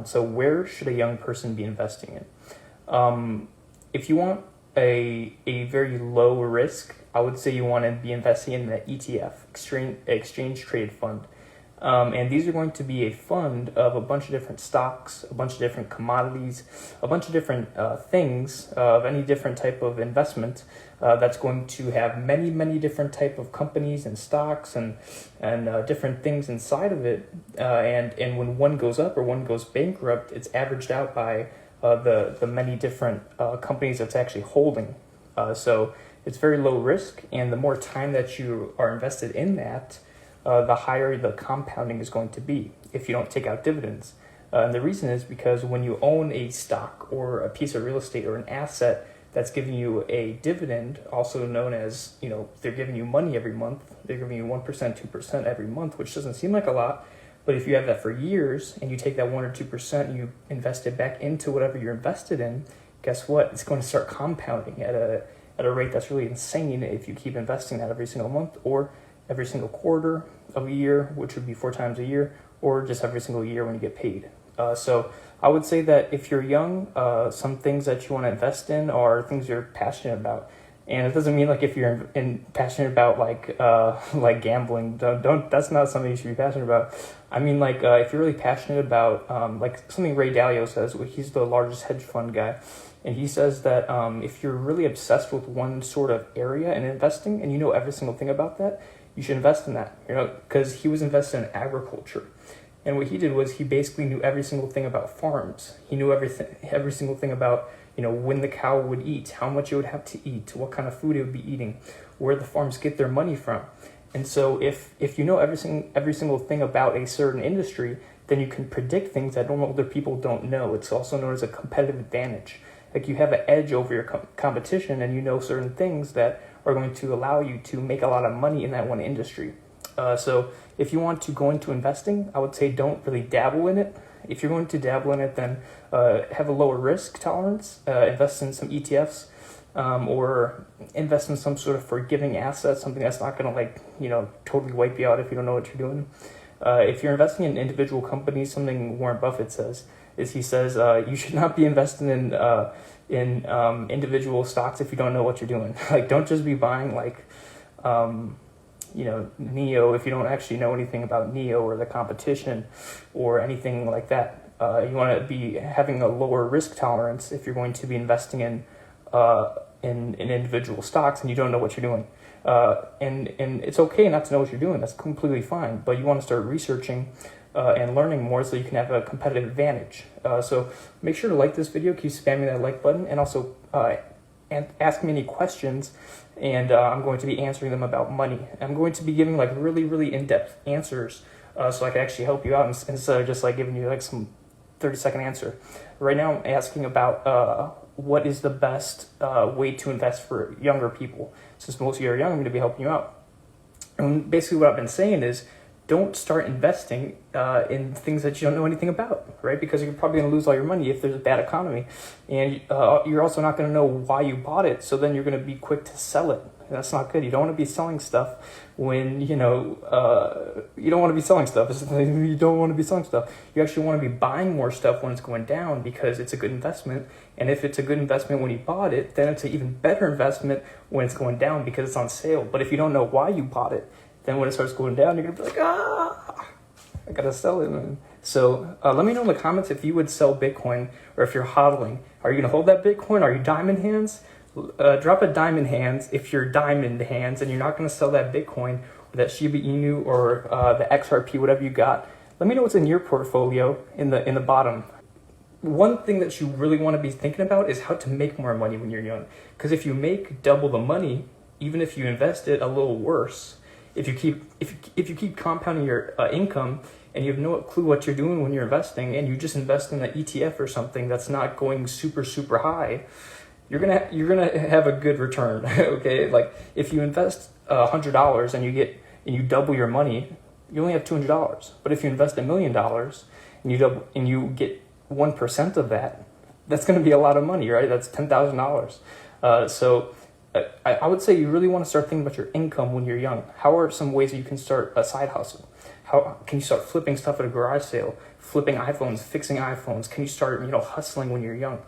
compound. So where should a young person be investing in? If you want a very low risk, I would say you want to be investing in the ETF, exchange traded fund. And these are going to be a fund of a bunch of different stocks, a bunch of different commodities, a bunch of different things of any different type of investment that's going to have many different type of companies and stocks and different things inside of it. And when one goes up or one goes bankrupt, it's averaged out by the many different companies that's actually holding. So it's very low risk, and the more time that you are invested in that, the higher the compounding is going to be if you don't take out dividends. And the reason is because when you own a stock or a piece of real estate or an asset that's giving you a dividend, also known as, they're giving you money every month, they're giving you 1%, 2% every month, which doesn't seem like a lot, but if you have that for years and you take that 1 or 2% and you invest it back into whatever you're invested in, guess what? It's going to start compounding at a rate that's really insane if you keep investing that every single month or every single quarter of a year, which would be 4 times a year, or just every single year when you get paid. So I would say that if you're young, some things that you want to invest in are things you're passionate about. And it doesn't mean like if you're passionate about like gambling, don't that's not something you should be passionate about. I mean if you're really passionate about like something Ray Dalio says, he's the largest hedge fund guy. And he says that if you're really obsessed with one sort of area in investing and you know every single thing about that, you should invest in that, because he was invested in agriculture. And what he did was he basically knew every single thing about farms. He knew every single thing about, when the cow would eat, how much it would have to eat, what kind of food it would be eating, where the farms get their money from. And so if you know every single thing about a certain industry, then you can predict things that normal other people don't know. It's also known as a competitive advantage. Like you have an edge over your competition, and you know certain things that are going to allow you to make a lot of money in that one industry. So if you want to go into investing, I would say don't really dabble in it. If you're going to dabble in it, then have a lower risk tolerance, invest in some ETFs, or invest in some sort of forgiving asset, something that's not going to totally wipe you out if you don't know what you're doing. If you're investing in individual companies, something Warren Buffett says is he says you should not be investing in individual stocks if you don't know what you're doing. Like, don't just be buying NEO if you don't actually know anything about NEO or the competition or anything like that. You want to be having a lower risk tolerance if you're going to be investing in individual stocks and you don't know what you're doing. And it's okay not to know what you're doing. That's completely fine. But you want to start researching and learning more so you can have a competitive advantage. So make sure to like this video, keep spamming that like button, and also ask me any questions, and I'm going to be answering them about money. I'm going to be giving really in-depth answers so I can actually help you out instead of just giving you some 30-second answer. Right now I'm asking about what is the best way to invest for younger people. Since most of you are young, I'm going to be helping you out. And basically what I've been saying is, don't start investing in things that you don't know anything about, right? Because you're probably going to lose all your money if there's a bad economy. And you're also not going to know why you bought it, so then you're going to be quick to sell it. And that's not good. You don't want to be selling stuff when, you don't want to be selling stuff. You don't want to be selling stuff. You actually want to be buying more stuff when it's going down because it's a good investment. And if it's a good investment when you bought it, then it's an even better investment when it's going down because it's on sale. But if you don't know why you bought it, then when it starts going down, you're going to be like, I got to sell it, man. So let me know in the comments if you would sell Bitcoin or if you're hodling. Are you going to hold that Bitcoin? Are you diamond hands? Drop a diamond hands if you're diamond hands and you're not going to sell that Bitcoin or that Shiba Inu or the XRP, whatever you got. Let me know what's in your portfolio in the bottom. One thing that you really want to be thinking about is how to make more money when you're young. Because if you make double the money, even if you invest it a little worse, if you keep compounding your income and you have no clue what you're doing when you're investing, and you just invest in an ETF or something that's not going super high, you're gonna have a good return. Okay, like if you invest $100 and you double your money, you only have $200. But if you invest $1 million and you get 1% of that, that's going to be a lot of money, right? That's $10,000. So I would say you really want to start thinking about your income when you're young. How are some ways that you can start a side hustle? How How can you start flipping stuff at a garage sale, flipping iPhones, fixing iPhones? Can you start, hustling when you're young?